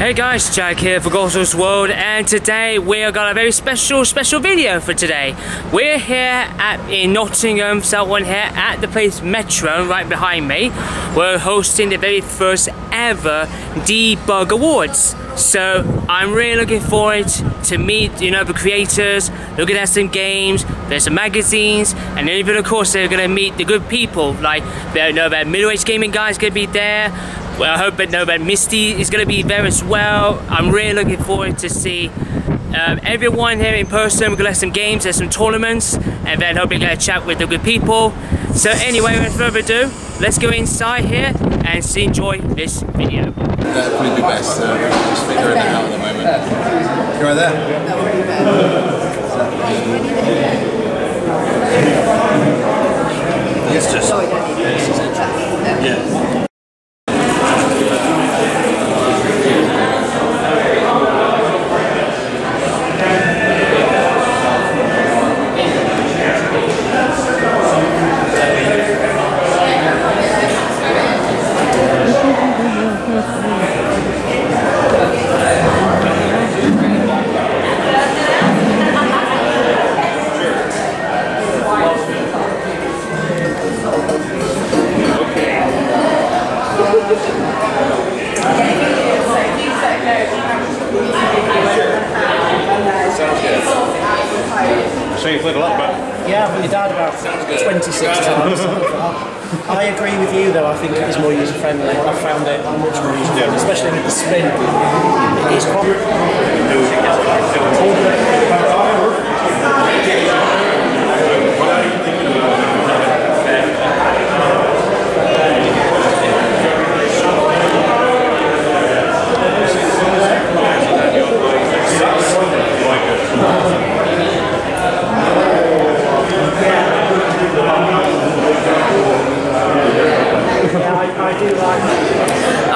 Hey guys, Jack here for Gosal's World, and today we got a very special video for today. We're here in Nottingham, someone here at the place Metronome right behind me. We're hosting the very first ever Debug Awards. So I'm really looking forward to meet the creators, looking at some games, there's some magazines, and even of course they're gonna meet the good people, like that middle-aged gaming guy's gonna be there. Well, I hope that Misty is going to be there as well. I'm really looking forward to see everyone here in person. We're going to have some games, there's some tournaments, and then hopefully get a chat with the good people. So anyway, without further ado, let's go inside here and enjoy this video. That'd probably be best, just figuring that out at the moment. You're right there? It's just... Yeah. So you've played a lot, but... Yeah, I've only died about 26 times. I agree with you though, I think it is more user friendly. I found it much more user friendly, especially with the spin. It is probably...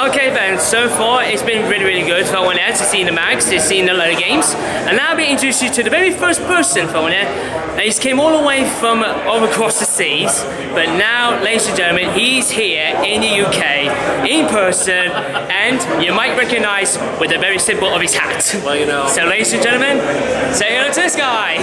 Okay then, so far it's been really good for one there to see the mags, to see a lot of games. And now I'll be introduced you to the very first person for one there. And he came all the way from all across the seas, but now, ladies and gentlemen, he's here in the UK, in person, and you might recognize with the very symbol of his hat. Well, you know. So ladies and gentlemen, say hello to this guy.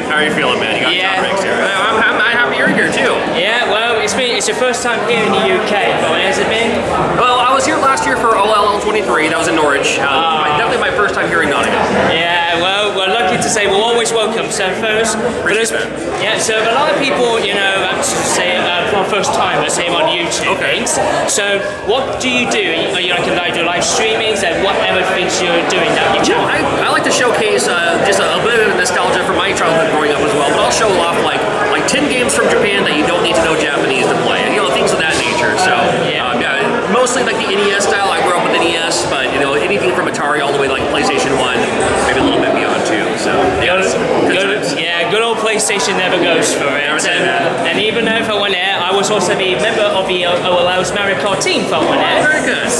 How are you feeling, man? You got John Riggs here. I'm happy you're here too. Yeah, well, it's your first time here in the UK, but when has it been? Well, I was here last year for OLL23, that was in Norwich. Definitely my first time here in Nottingham. Yeah, well, we're lucky to say we're always welcome. So so a lot of people, say for first timers here on YouTube. Okay. So what do you do? Are you like do live streamings and whatever things you're doing that you channel? I like to showcase just a bit of nostalgia from my childhood growing up as well, but I'll show off like 10 games from Japan that you don't need to know Japanese to play, things of that nature. So mostly like the NES style. I grew up with NES, but anything from Atari all the way to like PlayStation 1, maybe a little bit beyond too. So good old PlayStation never goes for it. And even though for one there, I was also the member of the OLL's Mario Kart team for one there. Very good.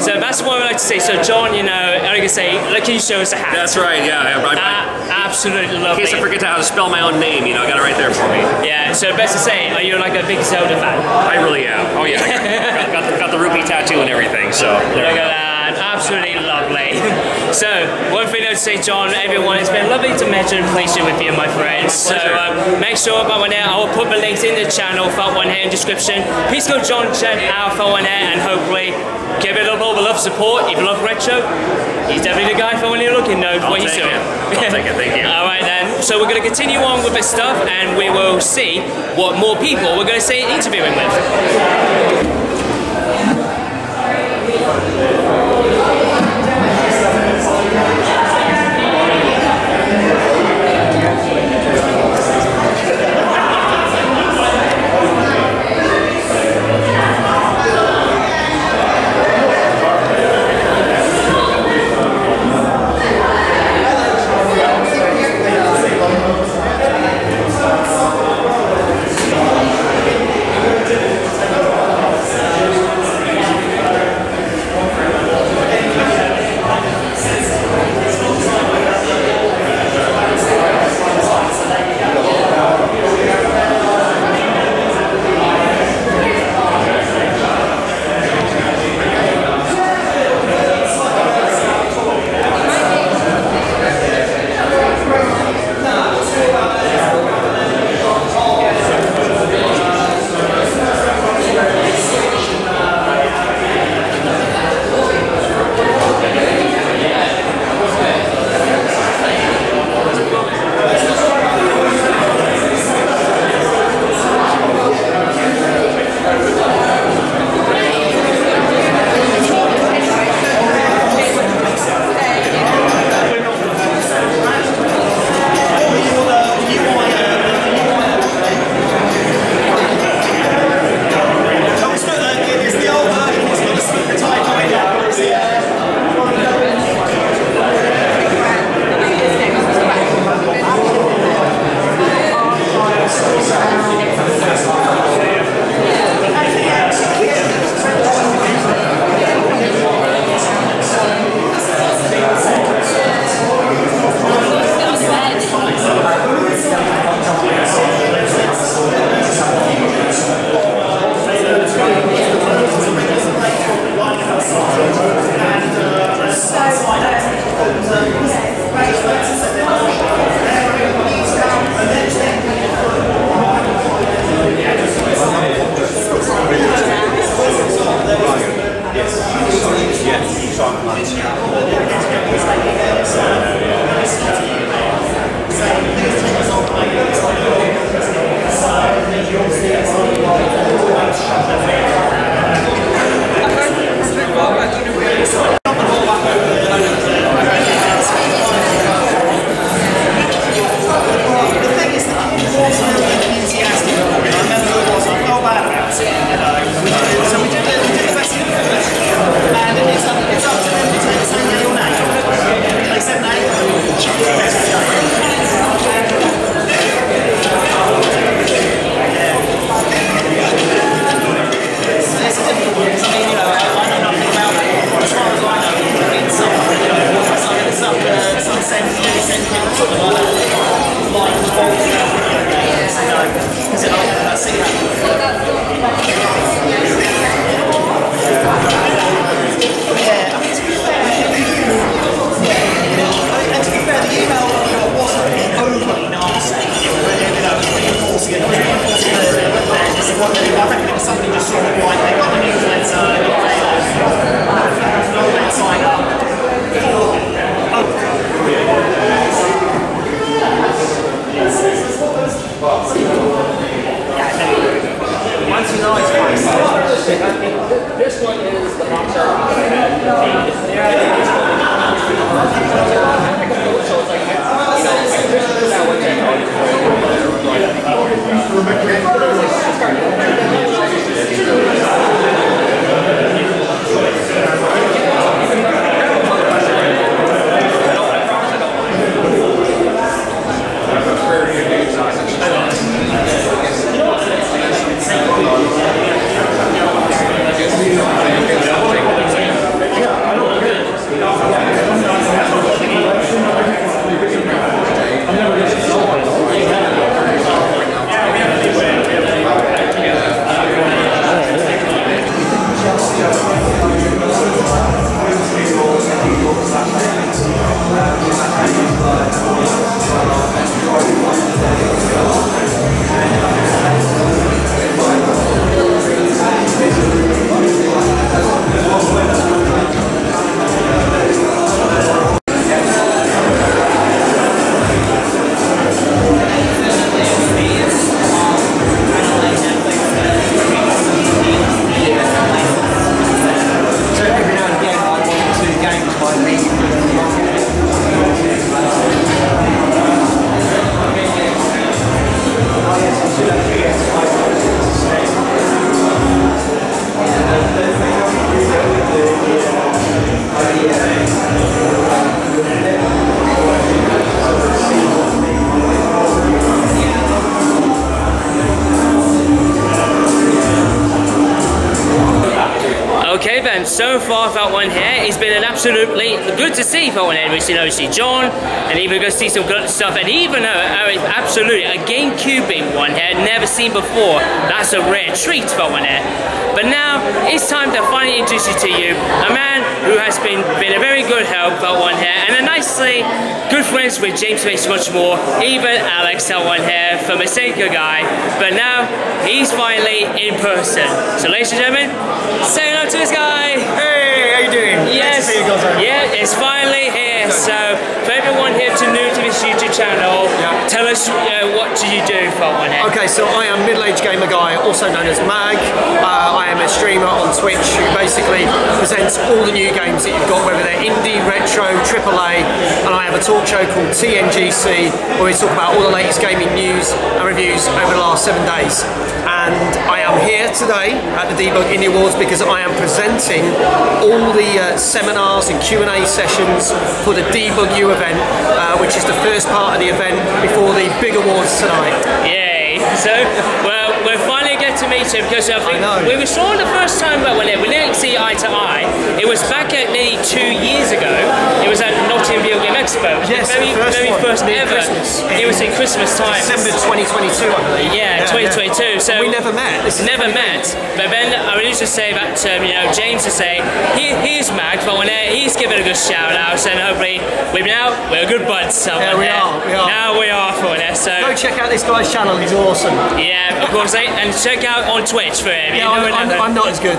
So that's what I like to say. So John, I can say, can you show us a hat? That's right. Yeah. Absolutely lovely. In case I forget how to spell my own name, I got it right there for me. Yeah. So best to say, are you like a big Zelda fan? I really am. Oh yeah. got the rupee tattoo and everything. So look at that. Absolutely lovely. So, one thing I would say, John, everyone, it's been lovely to meet and pleasure with you, my friends. So, make sure about one there, I will put the links in the channel for one here in the description. Please go John check out for one here and hopefully give it all the love support. If you love retro, he's definitely the guy for when you're looking though, what he's doing. I'll take it, thank you. Alright then, so we're going to continue on with this stuff and we will see what more people we're going to see interviewing with. so far that one here, it's been an absolutely good to see that one here. We've seen obviously John, and even good to see some good stuff, and even absolutely a GameCubing one here, never seen before. That's a rare treat for one here. But now it's time to finally introduce you to you, a man who has been a very good help for one here, and a nicely good friends with GameMistress much more, even Alex that one here from a Seika guy. But now he's finally in person. So ladies and gentlemen, say hello to this guy. Hey, how you doing? Yes, Great to see you guys. yeah, it's finally here. So for everyone here new to this YouTube channel, tell us what do you do for one here? Okay, so I am middle-aged gamer guy, also known as Mag. I am a streamer on Twitch who basically presents all the new games that you've got, whether they're indie, retro, AAA, and I have a talk show called TNGC where we talk about all the latest gaming news and reviews over the last 7 days. And I am here today at the Debug Indie Awards because I am presenting all the seminars and Q&A sessions for the DebugU event, which is the first part of the event before the big awards tonight. Yay! So, well, we'll finally get to meet him because I think when we saw him the first time, but we didn't see eye to eye. It was back at nearly 2 years ago. It was at Nottingham Video Game Expo. Yes, the very first ever. Christmas. It was in Christmas time. December 2022, I believe. Yeah, 2022. So we never met. Never met. But then I used to say that James to say here's Mag for one there. He's given a good shout out, and hopefully we're good buds. Yeah, we are. Now we are for one there. So go check out this guy's channel. He's awesome. Yeah, of course. And check out on Twitch for him. Yeah, I'm not as good.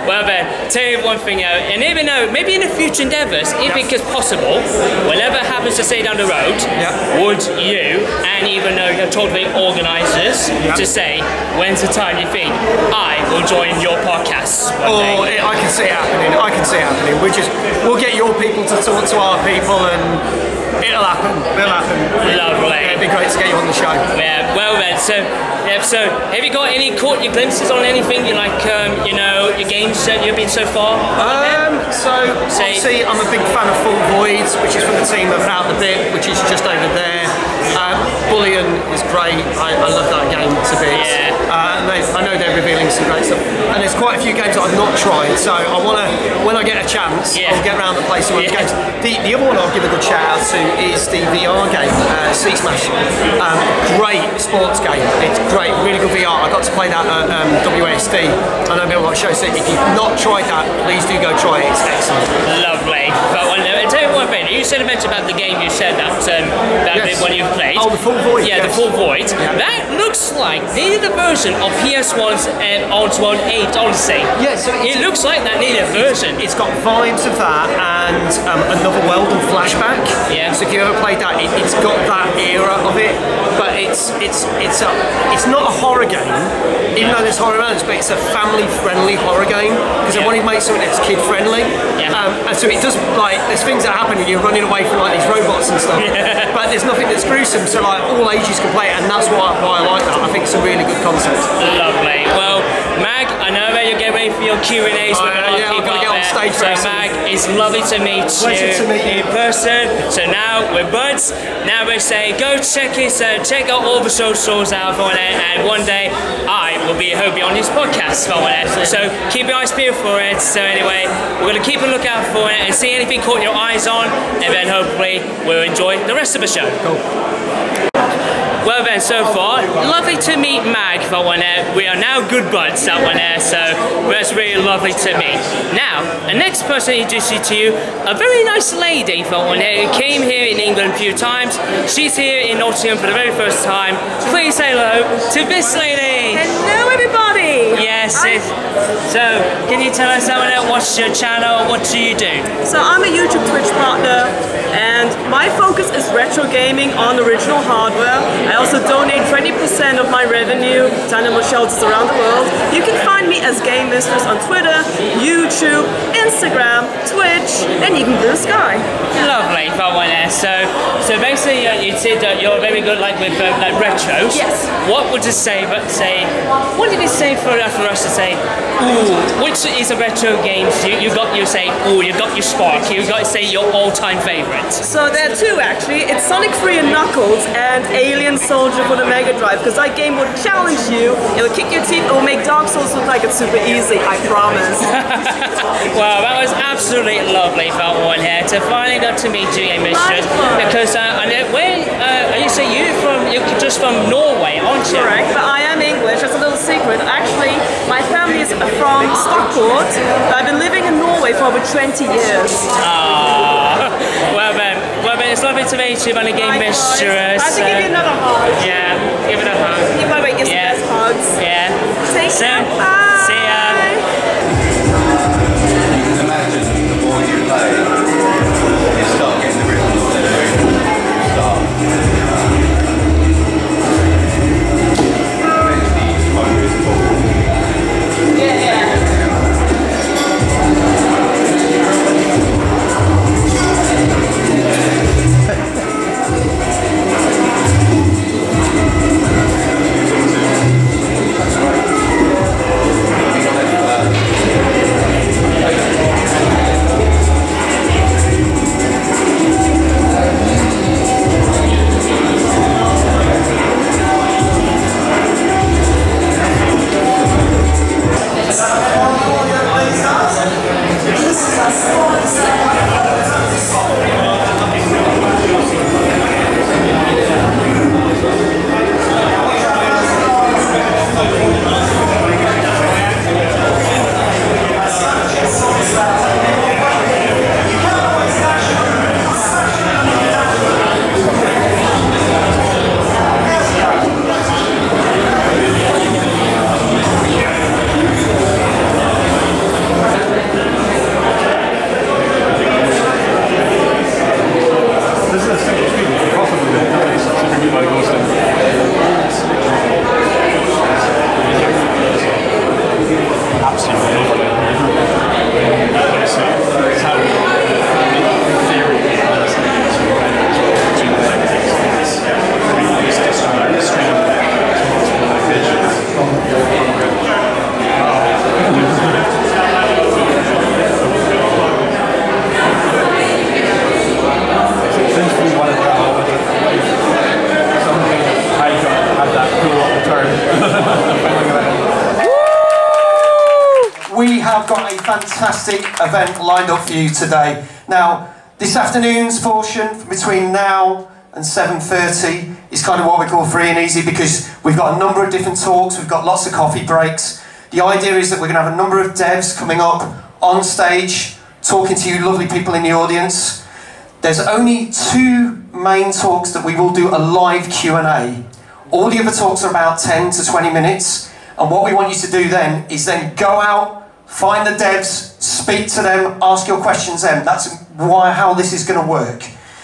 Well then, tell you one thing out, and even though maybe in the future endeavours, if it is possible, whenever it happens to say down the road, would you, and even though you've told the organisers to say, when's the time you think I will join your podcast? Oh, I can see it happening. I can see it happening. We'll get your people to talk to our people, and it'll happen. It'll happen. Lovely. Yeah, it'd be great to get you on the show. Yeah. Well then, so have you got caught your glimpses on anything you like? Your games that you've been so far. Obviously, I'm a big fan of Full Voids, which is from the team of Out the Bit, which is just over there. Bullion is great. I love that game to bits. Yeah. I know they're revealing some great stuff, and there's quite a few games that I've not tried. So I want to, when I get a chance, I'll get around the place and run the games. The other one I'll give a good shout out to is the VR game, Sea Smash. Great sports game. It's great, really good VR. I got to play that at WASD. I know people like show, so if you've not tried that, please do go try it. It's excellent. Lovely. But tell you one thing. You said about the game. You said that bit when you played. Oh, the Full Void. Yeah, the Full Void. Yeah. That looks like needed a version of PS1's Oddworld 8 Odyssey. Yeah, so it looks like that needed a version. It's got vibes of that and Another World and Flashback. Yeah. So if you ever played that, it's got that era of it, but it's not a horror game, even though there's horror elements, but it's a family-friendly horror game because they wanted to make something that's kid-friendly. Yeah. And so it does there's things that happen and you're running away from these robots and stuff, but there's nothing that's gruesome. So all ages can play it, and that's why I like that. I think it's a really good concept. Lovely. Well, Mag, I know that you're getting ready for your Q&As. Yeah, I'm going to get on stage. So Mag, it's lovely to meet you in person. So now we're buds. Now we say go check out all the socials out for it, and one day I will be hoping on this podcast for it. So keep your eyes peeled for it. So anyway, we're going to keep a lookout for it and see anything caught your eyes on, and then hopefully we'll enjoy the rest of the show. Cool. Well then, so far, lovely to meet Mag for one there. We are now good buds that one there, so that's really lovely to meet. Now, the next person I introduce you to, a very nice lady for one there, who came here in England a few times. She's here in Nottingham for the very first time. Please say hello to this lady. Hello everybody! Yes, so can you tell us what's your channel, what do you do? So I'm a YouTube Twitch partner, and my focus is retro gaming on original hardware. I also donate 20% of my revenue to animal shelters around the world. You can find me as GameMistress on Twitter, YouTube, Instagram, Twitch, and even Blue Sky. Lovely, so basically you said that you're very good with retros. Yes. What would you say? What did you say for us to say, ooh, which is a retro games you got your say, ooh, you got your spark, you got to say your all-time favorite? So there are two actually. It's Sonic 3 and Knuckles and Alien Soldier for the Mega Drive, because that game will challenge you, it'll kick your teeth, it will make Dark Souls look like it's super easy, I promise. Well, that was absolutely lovely for everyone here to finally get to meet you, GameMistress, because I know you say you're just from Norway, aren't you? Correct, but I am English. That's a little secret. Actually, my family is from Stockport. I've been living in Norway for over 20 years. Well then, it's lovely to meet you, my GameMistress. I have to give you another hug. Yeah, give it a hug. You might make your best hugs. Yeah. Take care. Bye. See ya. You can imagine the more you play, you start getting the rhythm of the movement. You start. Eventually, you just focus forward. Fantastic event lined up for you today. Now, this afternoon's portion between now and 7:30 is kind of what we call free and easy, because we've got a number of different talks, we've got lots of coffee breaks. The idea is that we're going to have a number of devs coming up on stage, talking to you lovely people in the audience. There's only two main talks that we will do a live Q&A. All the other talks are about 10 to 20 minutes, and what we want you to do then is then go out, find the devs, speak to them, ask your questions then. That's how this is going to work.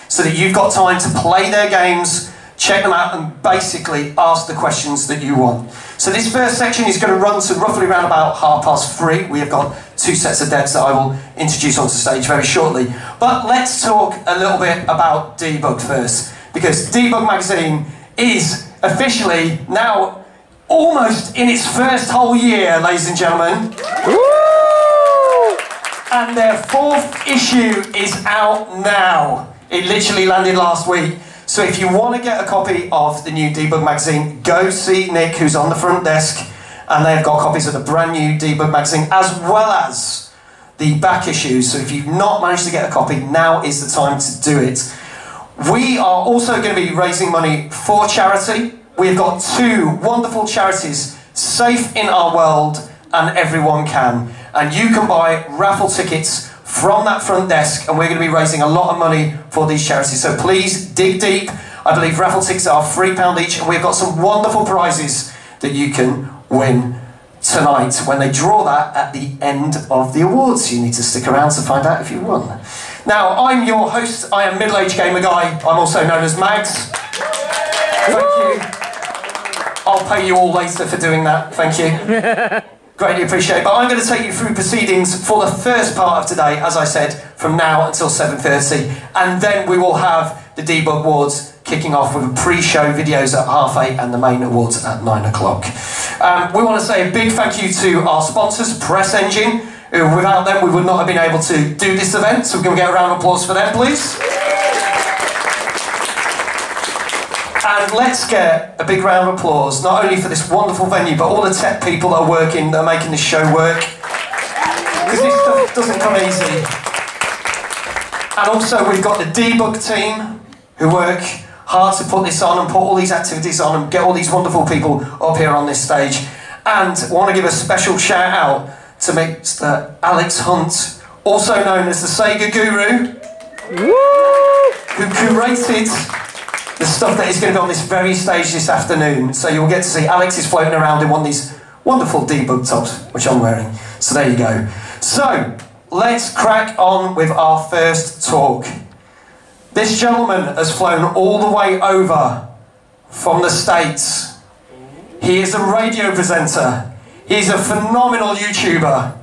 So that you've got time to play their games, check them out, and basically ask the questions that you want. So this first section is going to run to roughly around about 3:30. We have got two sets of devs that I will introduce onto stage very shortly. But let's talk a little bit about Debug first, because Debug magazine is officially now almost in its first whole year, ladies and gentlemen. And their fourth issue is out now. It literally landed last week. So if you want to get a copy of the new Debug magazine, go see Nick, who's on the front desk, and they've got copies of the brand new Debug magazine, as well as the back issues. So if you've not managed to get a copy, now is the time to do it. We are also going to be raising money for charity. We've got two wonderful charities, Safe in Our World and Everyone Can. And you can buy raffle tickets from that front desk, and we're going to be raising a lot of money for these charities. So please dig deep. I believe raffle tickets are £3 each, and we've got some wonderful prizes that you can win tonight when they draw that at the end of the awards. You need to stick around to find out if you won. Now, I'm your host. I am Middle-Aged Gamer Guy. I'm also known as Mags. Thank you. I'll pay you all later for doing that. Thank you. Greatly appreciate it. But I'm going to take you through proceedings for the first part of today, as I said, from now until 7:30. And then we will have the Debug Awards kicking off with pre-show videos at 8:30 and the main awards at 9 o'clock. We want to say a big thank you to our sponsors, Press Engine, who without them we would not have been able to do this event, so we're going to get a round of applause for them, please. And let's get a big round of applause, not only for this wonderful venue, but all the tech people that are working, that are making this show work. Because this stuff doesn't come easy. And also we've got the Debug team, who work hard to put this on and put all these activities on and get all these wonderful people up here on this stage. And I want to give a special shout out to Mr. Alex Hunt, also known as the Sega Guru, who curated the stuff that is going to be on this very stage this afternoon. So you'll get to see Alex is floating around in one of these wonderful Debug tops, which I'm wearing. So there you go. So let's crack on with our first talk. This gentleman has flown all the way over from the States. He is a radio presenter. He's a phenomenal YouTuber.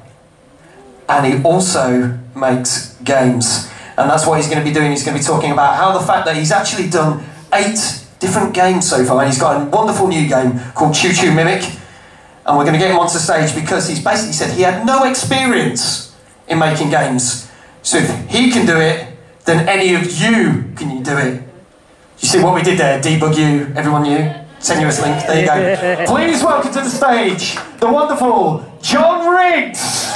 And he also makes games. And that's what he's going to be doing. He's going to be talking about how the fact that he's actually done 8 different games so far. And he's got a wonderful new game called Choo Choo Mimic. And we're going to get him onto stage because he's basically said he had no experience in making games. So if he can do it, then any of you can do it. You see what we did there? DebugU, everyone knew? Tenuous link, there you go. Please welcome to the stage, the wonderful John Riggs!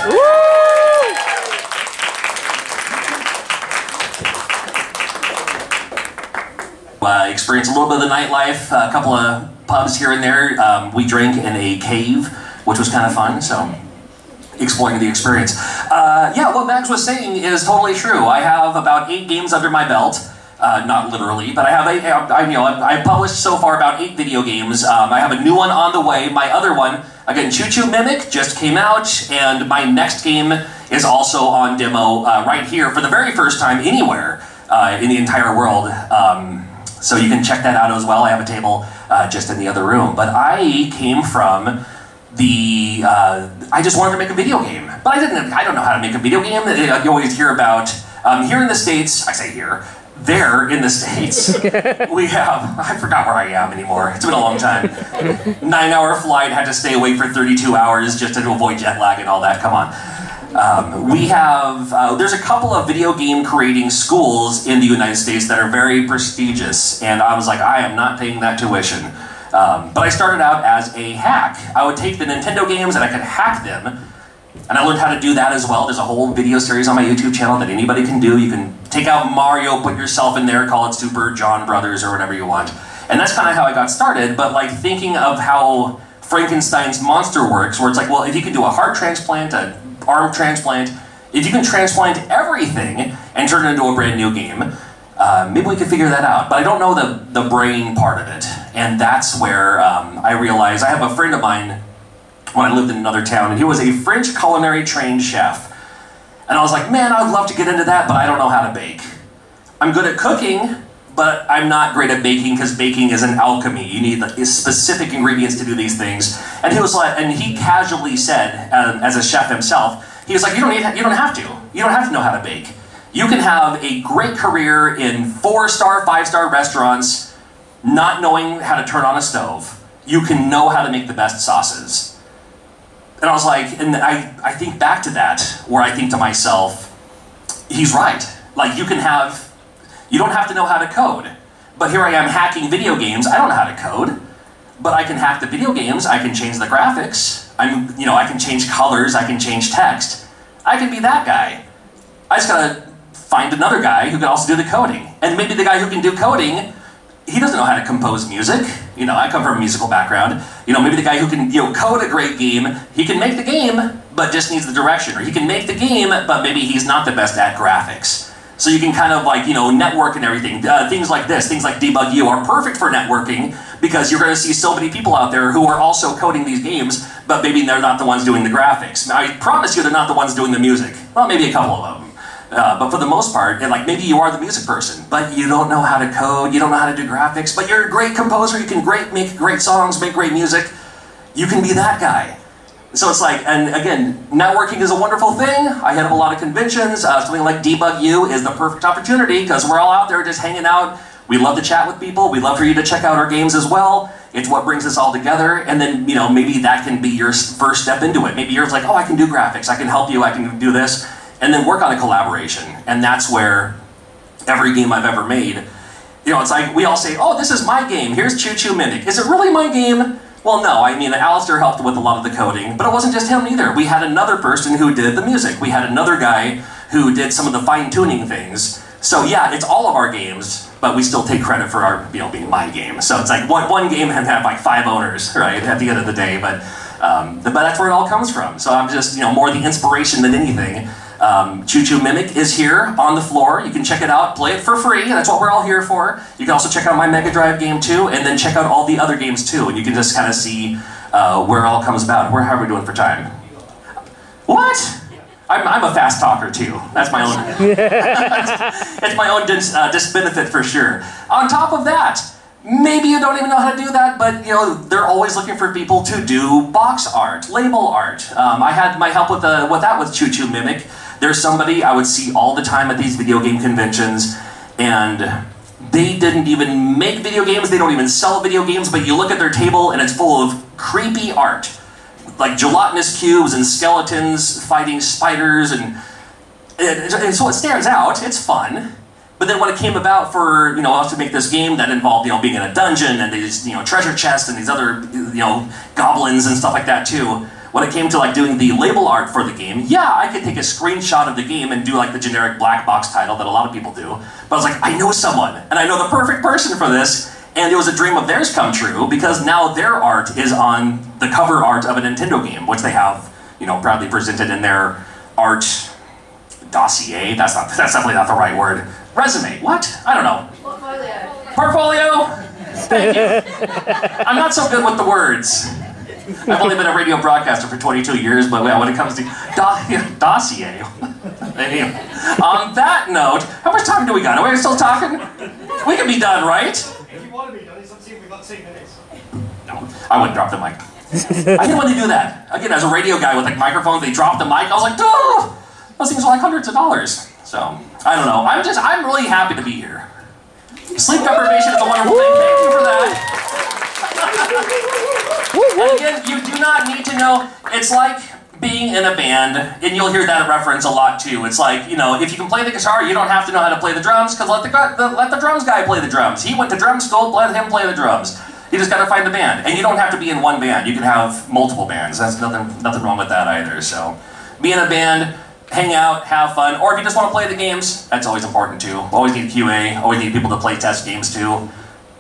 Experienced a little bit of the nightlife, a couple of pubs here and there. We drank in a cave, which was kind of fun, so exploring the experience. Yeah, what Max was saying is totally true. I have about 8 games under my belt. Not literally, but I have I've published so far about 8 video games. I have a new one on the way. My other one, again, Choo Choo Mimic, just came out, and my next game is also on demo right here for the very first time anywhere in the entire world. So you can check that out as well. I have a table just in the other room. But I came from the, I just wanted to make a video game. But I don't know how to make a video game. You always hear about, here in the States, I say here, there in the States, we have, I forgot where I am anymore. It's been a long time. 9-hour flight, had to stay away for 32 hours just to avoid jet lag and all that, come on. We have, there's a couple of video game creating schools in the United States that are very prestigious, and I was like, I am not paying that tuition. But I started out as a hack. I would take the Nintendo games and I could hack them, and I learned how to do that as well. There's a whole video series on my YouTube channel that anybody can do. You can take out Mario, put yourself in there, call it Super John Brothers or whatever you want. And that's kind of how I got started, but like thinking of how Frankenstein's monster works, where it's like, well, if you can do a heart transplant, an arm transplant, if you can transplant everything and turn it into a brand new game, maybe we could figure that out. But I don't know the brain part of it. And that's where I realized, I have a friend of mine when I lived in another town, and he was a French culinary trained chef. And I was like, man, I'd love to get into that, but I don't know how to bake. I'm good at cooking, but I'm not great at baking, because baking is an alchemy. You need specific ingredients to do these things. And he was like, and he casually said, as a chef himself, he was like, you don't have to. You don't have to know how to bake. You can have a great career in 4-star, 5-star restaurants, not knowing how to turn on a stove. You can know how to make the best sauces. And I was like, and I think back to that, where I think to myself, he's right. Like, you don't have to know how to code. But here I am hacking video games. I don't know how to code, but I can hack the video games. I can change the graphics. I can change colors. I can change text. I can be that guy. I just gotta find another guy who can also do the coding. And maybe the guy who can do coding, he doesn't know how to compose music. I come from a musical background. Maybe the guy who can, code a great game, he can make the game, but just needs the direction. Or he can make the game, but maybe he's not the best at graphics. So you can kind of network and everything. Things like this, things like DebugU are perfect for networking, because you're going to see so many people out there who are also coding these games, but maybe they're not the ones doing the graphics. Now, I promise you they're not the ones doing the music. Well, maybe a couple of them. But for the most part, maybe you are the music person, but you don't know how to code, you don't know how to do graphics, but you're a great composer, you can make great songs, make great music. You can be that guy. So it's like, and again, networking is a wonderful thing. I hit up a lot of conventions. Something like DebugU is the perfect opportunity, because we're all out there just hanging out, We love to chat with people. We love for you to check out our games as well. It's what brings us all together, and then, you know, maybe that can be your first step into it. Maybe you're like, oh, I can do graphics, I can help you, I can do this, and then work on a collaboration. And that's where every game I've ever made, you know, it's like we all say, oh, this is my game, here's Choo Choo Mimic. Is it really my game? Well, no, I mean, Alistair helped with a lot of the coding, but it wasn't just him either. We had another person who did the music. We had another guy who did some of the fine-tuning things. So yeah, it's all of our games, but we still take credit for our, you know, being my game. So it's like one game can have like 5 owners, right, at the end of the day, but that's where it all comes from. So I'm just, you know, more the inspiration than anything. Choo Choo Mimic is here on the floor. You can check it out, play it for free. That's what we're all here for. You can also check out my Mega Drive game too, and then check out all the other games too, and you can just kind of see where it all comes about. How are we doing for time? What? I'm a fast talker too. That's my own. It's my own disbenefit for sure. On top of that, maybe you don't even know how to do that, but you know they're always looking for people to do box art, label art. I had my help with that with Choo Choo Mimic. There's somebody I would see all the time at these video game conventions, and they didn't even make video games. They don't even sell video games. But you look at their table, and it's full of creepy art. Like gelatinous cubes and skeletons fighting spiders, and so it stands out, it's fun. But then when it came about for, you know, us to make this game that involved, you know, being in a dungeon and these, you know, treasure chests and these other, you know, goblins and stuff like that too, when it came to like doing the label art for the game, yeah, I could take a screenshot of the game and do like the generic black box title that a lot of people do. But I was like, I know someone, and I know the perfect person for this. And it was a dream of theirs come true, because now their art is on the cover art of a Nintendo game, which they have, you know, proudly presented in their art dossier. That's definitely not the right word. Resume, what? I don't know. Portfolio. Portfolio? Thank you. I'm not so good with the words. I've only been a radio broadcaster for 22 years, but when it comes to dossier. Anyway, on that note, how much time do we got? Are we still talking? We can be done, right? If you want to be done, it's up to you. We've got 2 minutes. No, I wouldn't drop the mic. I hate when they do that. Again, as a radio guy with like microphones, they drop the mic. I was like, oh, those things are like hundreds of dollars. So, I don't know. I'm really happy to be here. Sleep deprivation is a wonderful thing. Thank you for that. And again, you do not need to know. It's like being in a band, and you'll hear that reference a lot too. It's like, you know, if you can play the guitar, you don't have to know how to play the drums, because let the drums guy play the drums. He went to drum school, let him play the drums. You just got to find the band, and you don't have to be in one band. You can have multiple bands. That's nothing wrong with that either. So, be in a band, hang out, have fun, or if you just want to play the games, that's always important too. Always need QA. Always need people to play test games too.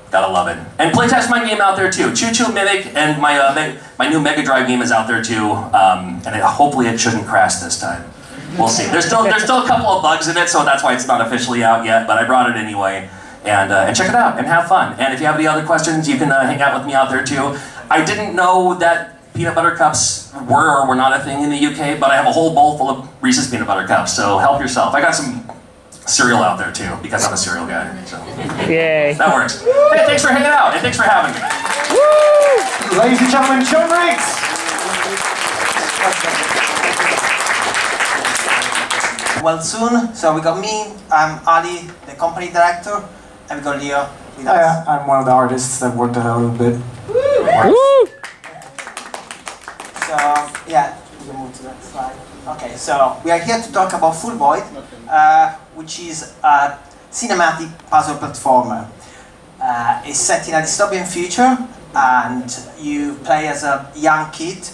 Gotta love it. And playtest my game out there too. Choo Choo Mimic, and my new Mega Drive game is out there too. And hopefully it shouldn't crash this time. We'll see. There's still a couple of bugs in it, so that's why it's not officially out yet. But I brought it anyway. And check it out and have fun. And if you have any other questions, you can hang out with me out there too. I didn't know that peanut butter cups were or were not a thing in the UK, but I have a whole bowl full of Reese's peanut butter cups. So help yourself. I got some cereal out there too, because I'm a cereal guy. So. Yay. That works. Hey, thanks for hanging out, and thanks for having me. Woo! Ladies and gentlemen, John Riggs! Well, soon, so we got me, I'm Ali, the company director, and we got Leo with us. Yeah, I'm one of the artists that worked on it a little bit. Woo! So, yeah, we can move to the next slide. Okay, so we are here to talk about Full Void, which is a cinematic puzzle platformer. It's set in a dystopian future, and you play as a young kid,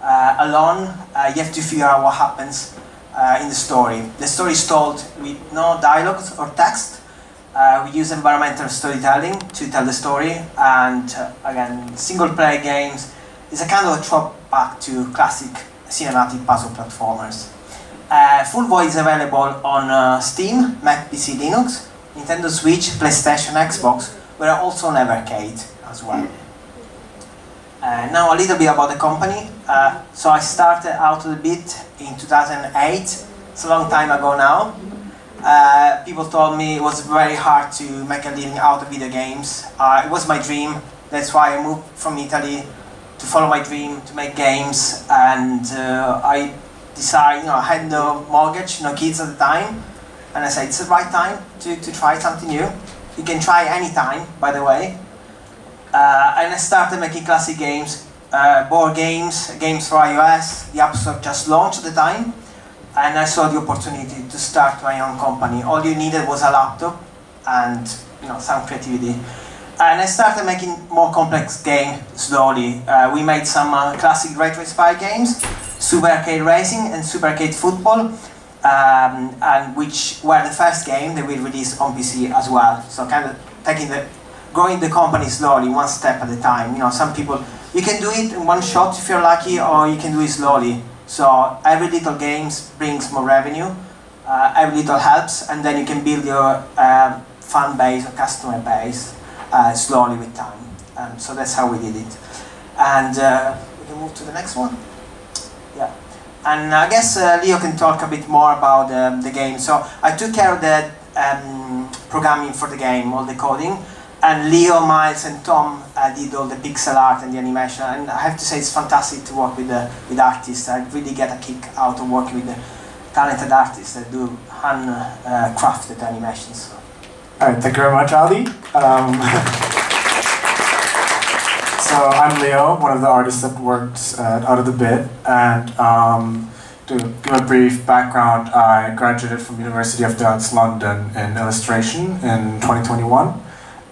alone. You have to figure out what happens in the story. The story is told with no dialogues or text. We use environmental storytelling to tell the story, and again, single-player games is a kind of a throwback to classic cinematic puzzle platformers. Full Void is available on Steam, Mac, PC, Linux, Nintendo Switch, PlayStation, Xbox, but also on Evercade as well. Now a little bit about the company. So I started out a bit in 2008. It's a long time ago now. People told me it was very hard to make a living out of video games. It was my dream. That's why I moved from Italy to follow my dream to make games. And I decided, I had no mortgage, no kids at the time. And I said, it's the right time to try something new. You can try anytime, by the way. And I started making classic games, board games, games for iOS. The App Store just launched at the time, and I saw the opportunity to start my own company. All you needed was a laptop and some creativity. And I started making more complex games slowly. We made some classic retro-inspired games, Super Arcade Racing and Super Arcade Football, and which were the first game that we released on PC as well. So kind of growing the company slowly, one step at a time. Some people, you can do it in one shot if you're lucky, or you can do it slowly. So every little game brings more revenue, every little helps, and then you can build your fan base or customer base slowly with time. So that's how we did it. And we can move to the next one. Yeah. And I guess Leo can talk a bit more about the game. So I took care of the programming for the game, all the coding. And Leo, Miles, and Tom did all the pixel art and the animation. And I have to say it's fantastic to work with artists. I really get a kick out of working with the talented artists that do handcrafted animations. All right, thank you very much, Ali. So I'm Leo, one of the artists that worked Out of the Bit, and to give a brief background, I graduated from University of Dulwich, London in illustration in 2021,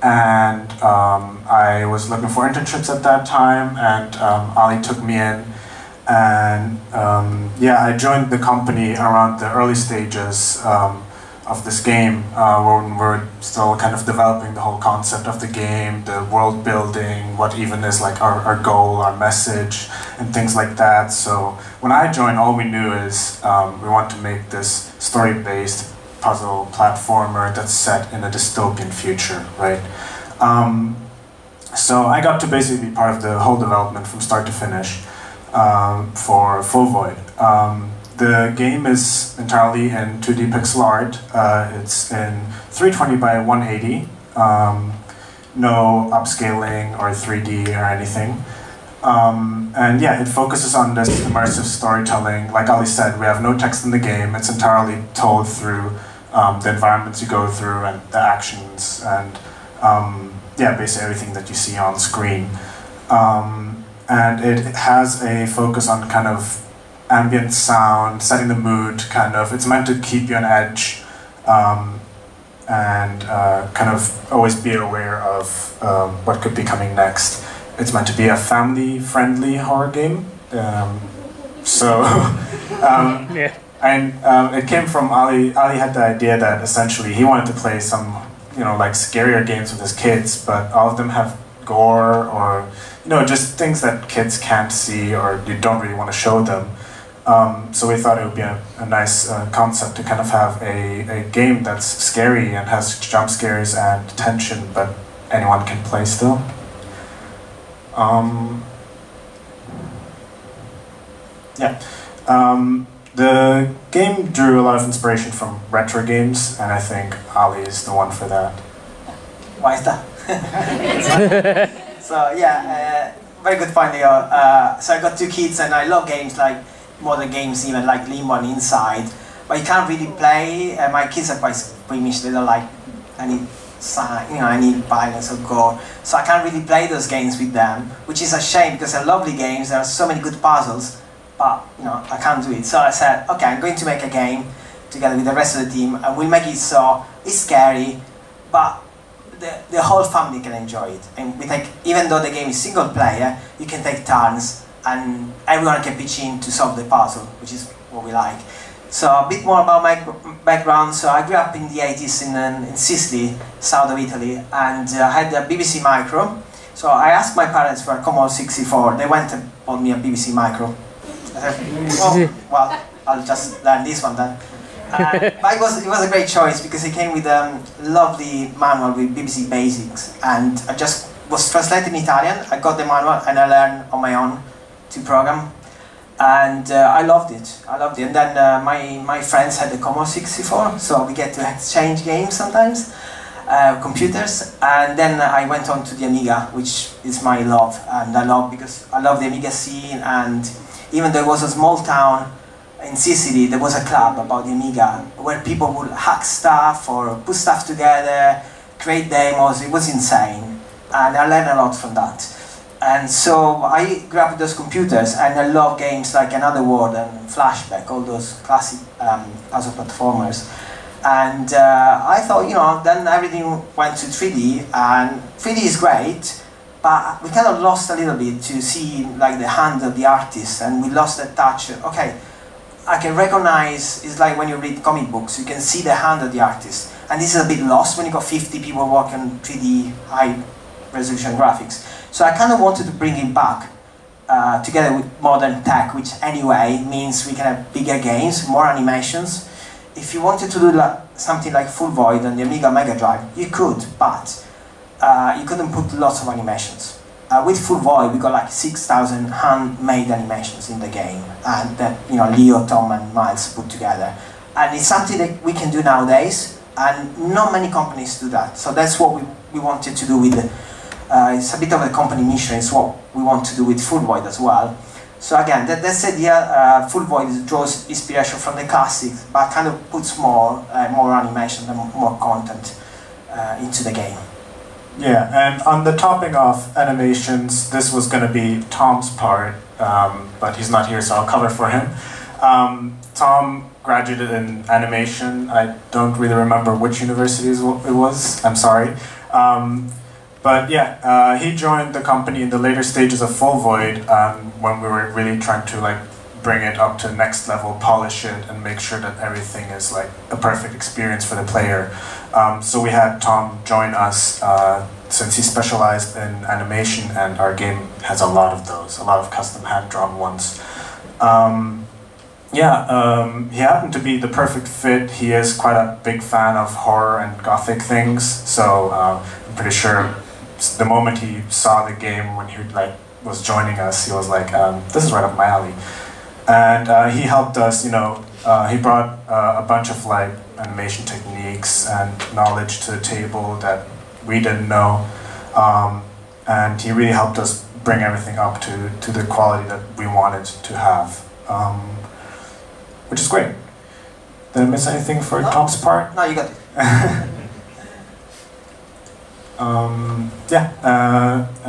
and I was looking for internships at that time, and Ali took me in, and yeah, I joined the company around the early stages of this game, when we're still kind of developing the whole concept of the game, the world building, what even is like our goal, our message, and things like that. So when I joined, all we knew is we want to make this story-based puzzle platformer that's set in a dystopian future, right? So I got to basically be part of the whole development from start to finish for Full Void. The game is entirely in 2D pixel art. It's in 320 by 180. No upscaling or 3D or anything. And yeah, it focuses on this immersive storytelling. Like Ali said, we have no text in the game. It's entirely told through the environments you go through and the actions and yeah, basically everything that you see on screen. And it has a focus on kind of ambient sound, setting the mood, kind of. It's meant to keep you on edge and kind of always be aware of what could be coming next. It's meant to be a family-friendly horror game. Yeah. And it came from Ali. Ali had the idea that essentially he wanted to play some, like scarier games with his kids, but all of them have gore or, just things that kids can't see or you don't really want to show them. So we thought it would be a nice concept to kind of have a game that's scary and has jump scares and tension, but anyone can play still. Yeah. The game drew a lot of inspiration from retro games, and I think Ali is the one for that. Why is that? So yeah, very good point, Leo. So I got 2 kids, and I love games like modern games, even like Limbo and Inside, but you can't really play. My kids are quite squeamish; they don't like any any violence or gore, so I can't really play those games with them, which is a shame because they're lovely games. There are so many good puzzles, but I can't do it. So I said, okay, I'm going to make a game together with the rest of the team, and we'll make it so it's scary, but the whole family can enjoy it. And we take, even though the game is single player, you can take turns, and everyone can pitch in to solve the puzzle, which is what we like. So a bit more about my background. So I grew up in the 80s in Sicily, south of Italy, and I had a BBC Micro. So I asked my parents for a Commodore 64. They went and bought me a BBC Micro. I said, oh, well, I'll just learn this one then. But it was a great choice because it came with a lovely manual with BBC Basics, and I just was translated in Italian. I got the manual and I learned on my own to program, and I loved it. And then my friends had the Commodore 64, so we get to exchange games sometimes, computers. And then I went on to the Amiga, which is my love, and I love because I love the Amiga scene. And even though it was a small town in Sicily, there was a club about the Amiga where people would hack stuff or put stuff together, create demos. It was insane, and I learned a lot from that. And so I grabbed those computers, and I love games like Another World and Flashback, all those classic puzzle platformers. And I thought, you know, then everything went to 3D, and 3D is great, but we kind of lost a little bit to see like the hand of the artist, and we lost that touch. Okay, I can recognize, it's like when you read comic books, you can see the hand of the artist, and this is a bit lost when you got 50 people working on 3D high resolution graphics. So I kind of wanted to bring it back together with modern tech, which anyway means we can have bigger games, more animations. If you wanted to do something like Full Void on the Amiga Mega Drive, you could, but you couldn't put lots of animations. With Full Void, we got like 6,000 handmade animations in the game, and that, you know, Leo, Tom, and Miles put together. And it's something that we can do nowadays, and not many companies do that. So that's what we wanted to do with. It's a bit of a company mission. It's what we want to do with Full Void as well. So again, that's the idea. Full Void draws inspiration from the classics, but kind of puts more animation and more content into the game. Yeah, and on the topic of animations, this was going to be Tom's part, but he's not here, so I'll cover for him. Tom graduated in animation. I don't really remember which university it was. I'm sorry. But yeah, he joined the company in the later stages of Full Void when we were really trying to like bring it up to the next level, polish it, and make sure that everything is like a perfect experience for the player. So we had Tom join us since he specialized in animation, and our game has a lot of those, a lot of custom hand-drawn ones. He happened to be the perfect fit. He is quite a big fan of horror and gothic things, so I'm pretty sure the moment he saw the game, when he was joining us, he was like, this is right up my alley. And he helped us, you know, he brought a bunch of like animation techniques and knowledge to the table that we didn't know. And he really helped us bring everything up to the quality that we wanted to have, which is great. Did I miss anything for Tom's part? No, you got it.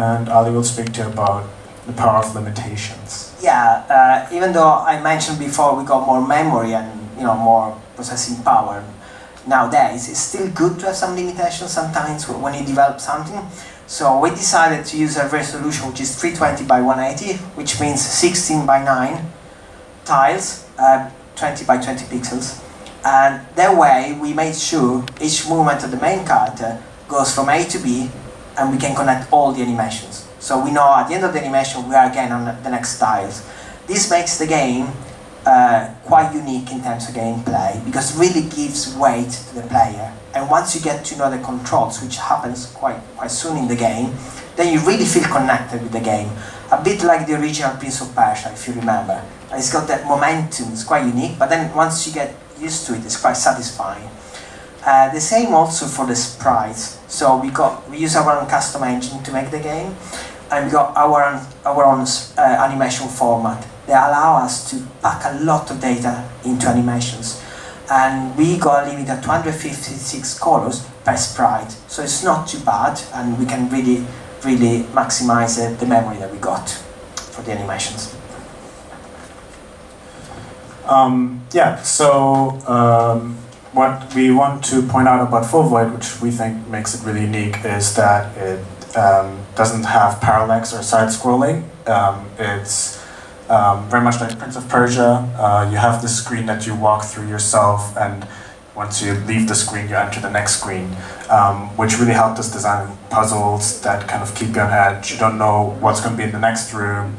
And Ali will speak to you about the power of limitations. Yeah, even though I mentioned before we got more memory and, you know, more processing power nowadays, it's still good to have some limitations sometimes when you develop something. So we decided to use a resolution which is 320 by 180, which means 16 by 9 tiles, 20 by 20 pixels. And that way we made sure each movement of the main character goes from A to B, and we can connect all the animations. So we know at the end of the animation we are again on the next tiles. This makes the game quite unique in terms of gameplay, because it really gives weight to the player. And once you get to know the controls, which happens quite soon in the game, then you really feel connected with the game. A bit like the original Prince of Persia, if you remember. And it's got that momentum, it's quite unique, but then once you get used to it, it's quite satisfying. The same also for the sprites. So we use our own custom engine to make the game, and we got our own animation format. They allow us to pack a lot of data into animations, and we got a limit of 256 colors per sprite. So it's not too bad, and we can really maximize the memory that we got for the animations. What we want to point out about Full Void, which we think makes it really unique, is that it doesn't have parallax or side-scrolling. It's very much like Prince of Persia. You have the screen that you walk through yourself, and once you leave the screen, you enter the next screen, which really helped us design puzzles that kind of keep you on edge. You don't know what's going to be in the next room,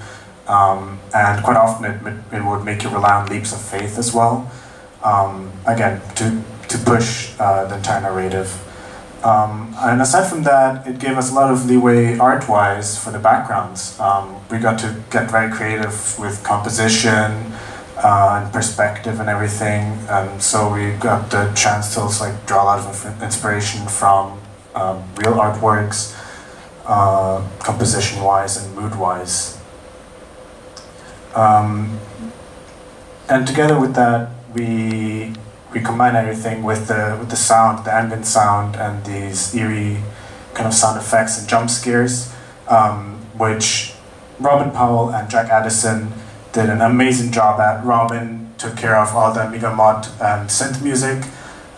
and quite often it would make you rely on leaps of faith as well. Again, to push the entire narrative. And aside from that, it gave us a lot of leeway art-wise for the backgrounds. We got to get very creative with composition and perspective and everything. So we got the chance to also draw a lot of inspiration from real artworks, composition-wise and mood-wise. And together with that, we we combine everything with the sound, the ambient sound, and these eerie kind of sound effects and jump scares, which Robin Powell and Jack Addison did an amazing job at. Robin took care of all the Amiga mod and synth music,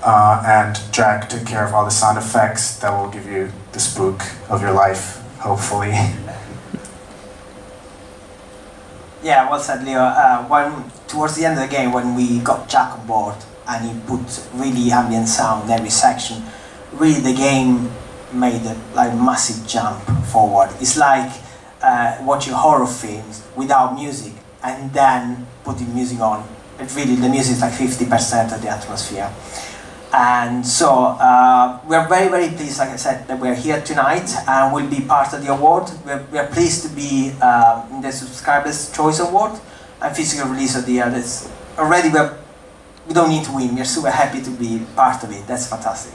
and Jack took care of all the sound effects that will give you the spook of your life, hopefully. Yeah, well said, Leo. Towards the end of the game, when we got Jack on board and he put really ambient sound in every section, really the game made a massive jump forward. It's like watching horror films without music and then putting music on. It really, the music is like 50% of the atmosphere. And so we're very, very pleased, like I said, that we're here tonight and will be part of the award. We're pleased to be in the Subscribers' Choice Award and Physical Release of the Year. That's already we don't need to win. We're super happy to be part of it. That's fantastic.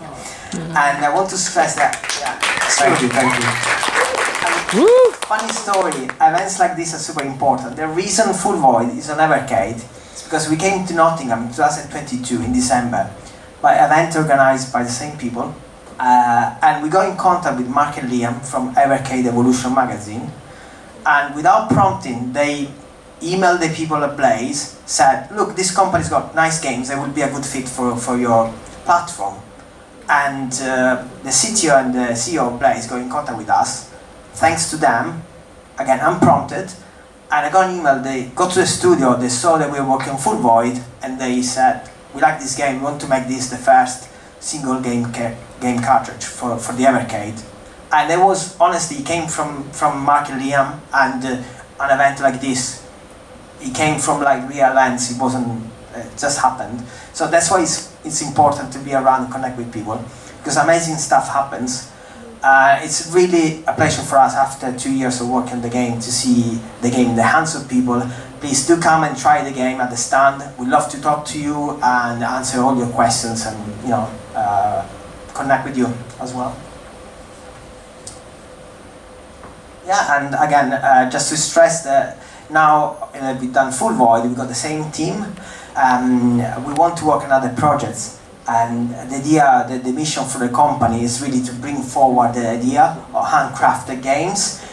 And I want to stress that. Yeah, Thank you. Funny story. Events like this are super important. The reason Full Void is on Evercade is because we came to Nottingham in 2022 in December, by an event organized by the same people, and we got in contact with Mark and Liam from Evercade Evolution magazine, and without prompting, they emailed the people at Blaze, said, look, this company's got nice games, they would be a good fit for your platform. And the CTO and the CEO of Blaze got in contact with us. Thanks to them, again, unprompted, and I got an email, they got to the studio, they saw that we were working on Full Void, and they said, we like this game, we want to make this the first single game cartridge for the Evercade. And it was, honestly, it came from Mark and Liam, and an event like this, it came from like real events, it wasn't, it just happened. So that's why it's important to be around and connect with people, because amazing stuff happens. It's really a pleasure for us after 2 years of working on the game to see the game in the hands of people. Please do come and try the game at the stand. We'd love to talk to you and answer all your questions and connect with you as well. Yeah, and again, just to stress that now we've done Full Void, we've got the same team. We want to work on other projects. And the idea, the mission for the company is really to bring forward the idea of handcrafted games.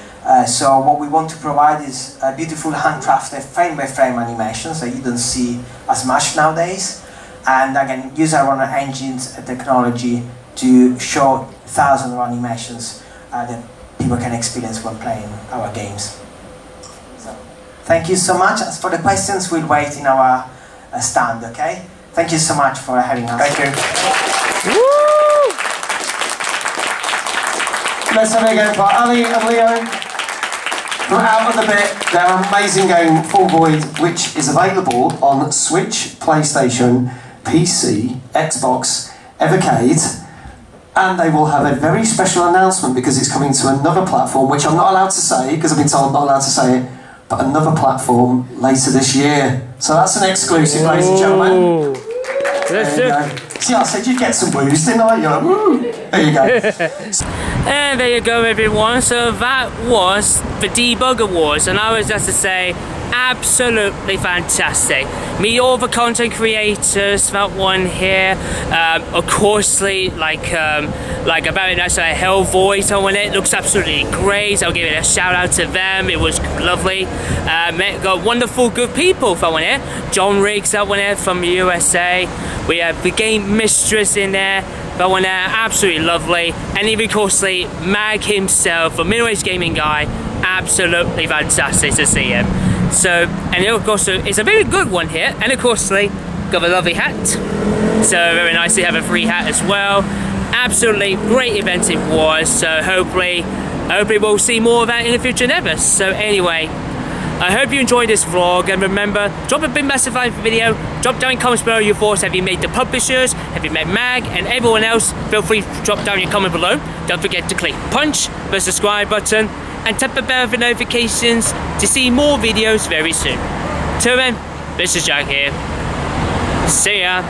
So what we want to provide is beautiful handcrafted frame-by-frame animations that you don't see as much nowadays. And again, use our own engines and technology to show thousands of animations that people can experience when playing our games. So, thank you so much. As for the questions, we'll wait in our stand, okay? Thank you so much for having us. Thank you. Woo! Let's have it again for Ali and Leo from Out of the Bit. Their amazing game, Full Void, which is available on Switch, PlayStation, PC, Xbox, Evercade, and they will have a very special announcement because it's coming to another platform, which I'm not allowed to say because I've been told I'm not allowed to say it, but another platform later this year. So that's an exclusive, ladies and gentlemen. There you go. See, I said you'd get some woos, didn't I? You're like, woo! There you go. And there you go, everyone. So that was the Debug Awards, and I was just to say, absolutely fantastic. Meet all the content creators that won here. Of course, like a very nice Hell voice on it. Looks absolutely great. I'll give it a shout out to them. It was lovely. Got wonderful, good people that won it. John Riggs that won it from the USA. We have the GameMistress in there. That one there, absolutely lovely. And even, of course, Mag himself, the middle-aged gaming guy, absolutely fantastic to see him. So, and of course, it's a very good one here. And of course, got a lovely hat. So very nice to have a free hat as well. Absolutely great event it was. So hopefully we'll see more of that in the future than ever. So anyway, I hope you enjoyed this vlog, and remember, drop a big massive like video, drop down in comments below your thoughts. Have you made the publishers, have you met Mag, and everyone else? Feel free to drop down your comment below. Don't forget to click punch the subscribe button and tap the bell for notifications to see more videos very soon. Till then, this is Jack here. See ya.